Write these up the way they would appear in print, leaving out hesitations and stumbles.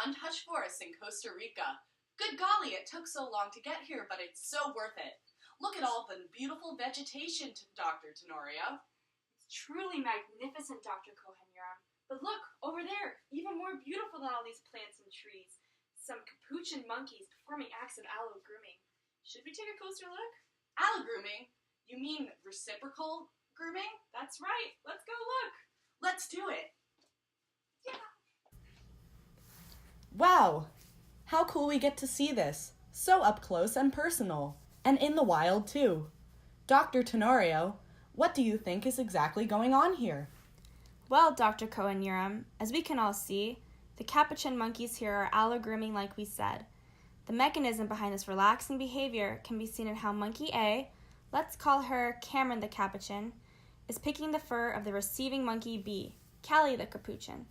untouched forests in Costa Rica. Good golly, it took so long to get here, but it's so worth it. Look at all the beautiful vegetation, Dr. Tenorio. It's truly magnificent, Dr. Cohenuram. But look, over there, even more beautiful than all these plants and trees. Some Capuchin monkeys performing acts of aloe grooming. Should we take a closer look? Aloe grooming? You mean reciprocal grooming? That's right. Let's go look. Let's do it. Yeah. Wow! How cool we get to see this. So up close and personal. And in the wild, too. Dr. Tenorio, what do you think is exactly going on here? Well, Dr. Cohenuram, as we can all see, the Capuchin monkeys here are aloe grooming like we said. The mechanism behind this relaxing behavior can be seen in how monkey A, let's call her Cameron the Capuchin, is picking the fur of the receiving monkey B, Callie the Capuchin.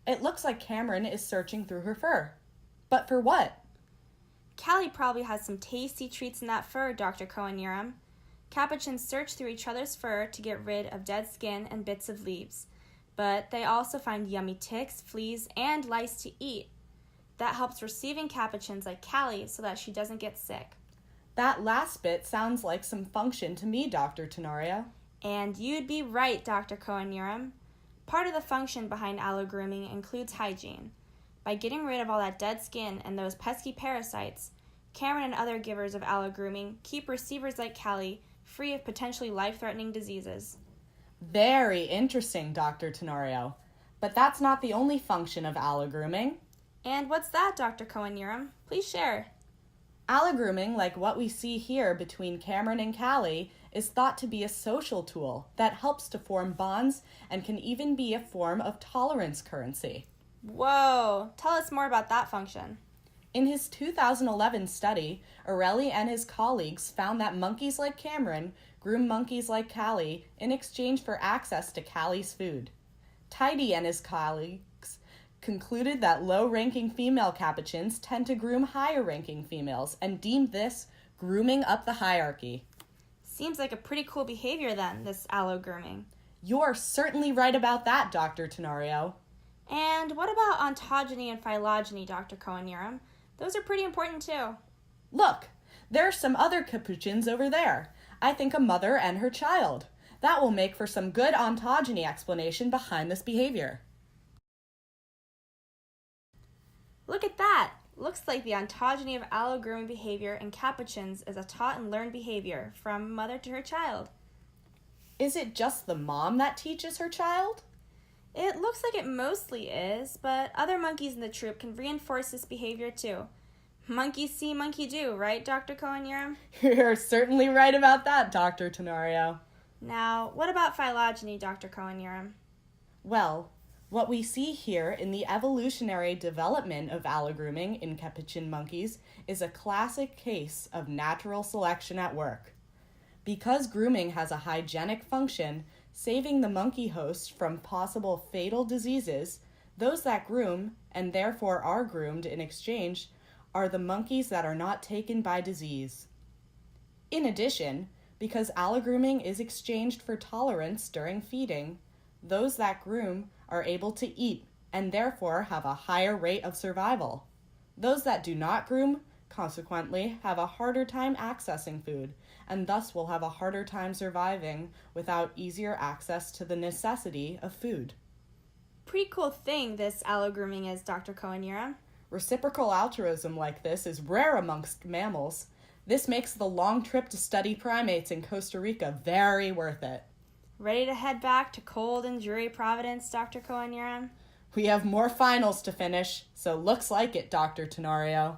It looks like Cameron is searching through her fur. But for what? Callie probably has some tasty treats in that fur, Dr. Cohenuram. Capuchins search through each other's fur to get rid of dead skin and bits of leaves, but they also find yummy ticks, fleas, and lice to eat. That helps receiving capuchins like Callie so that she doesn't get sick. That last bit sounds like some function to me, Dr. Tenorio. And you'd be right, Dr. Cohenuram. Part of the function behind aloe grooming includes hygiene. By getting rid of all that dead skin and those pesky parasites, Cameron and other givers of aloe grooming keep receivers like Callie free of potentially life-threatening diseases. Very interesting, Dr. Tenorio. But that's not the only function of aloe grooming. And what's that, Dr. Cohenuram? Please share. Aloe grooming, like what we see here between Cameron and Callie, is thought to be a social tool that helps to form bonds and can even be a form of tolerance currency. Whoa! Tell us more about that function. In his 2011 study, Aureli and his colleagues found that monkeys like Cameron groom monkeys like Callie in exchange for access to Callie's food. Tiddi and his colleagues concluded that low-ranking female capuchins tend to groom higher-ranking females and deemed this grooming up the hierarchy. Seems like a pretty cool behavior then, this aloe grooming. You're certainly right about that, Dr. Tenorio. And what about ontogeny and phylogeny, Dr. Cohenuram? Those are pretty important too. Look, there's some other capuchins over there. I think a mother and her child. That will make for some good ontogeny explanation behind this behavior. Look at that! Looks like the ontogeny of aloe grooming behavior in capuchins is a taught and learned behavior from mother to her child. Is it just the mom that teaches her child? It looks like it mostly is, but other monkeys in the troop can reinforce this behavior too. Monkey see, monkey do, right, Dr. Cohenuram? You're certainly right about that, Dr. Tenorio. Now, what about phylogeny, Dr. Cohenuram? Well, what we see here in the evolutionary development of aloe grooming in capuchin monkeys is a classic case of natural selection at work. Because grooming has a hygienic function, saving the monkey host from possible fatal diseases, those that groom, and therefore are groomed in exchange, are the monkeys that are not taken by disease. In addition, because aloe grooming is exchanged for tolerance during feeding, those that groom are able to eat and therefore have a higher rate of survival. Those that do not groom, consequently, have a harder time accessing food, and thus will have a harder time surviving without easier access to the necessity of food. Pretty cool thing this aloe grooming is, Dr. Cohenuram. Reciprocal altruism like this is rare amongst mammals. This makes the long trip to study primates in Costa Rica very worth it. Ready to head back to cold and dreary Providence, Dr. Cohenuram? We have more finals to finish, so looks like it, Dr. Tenorio.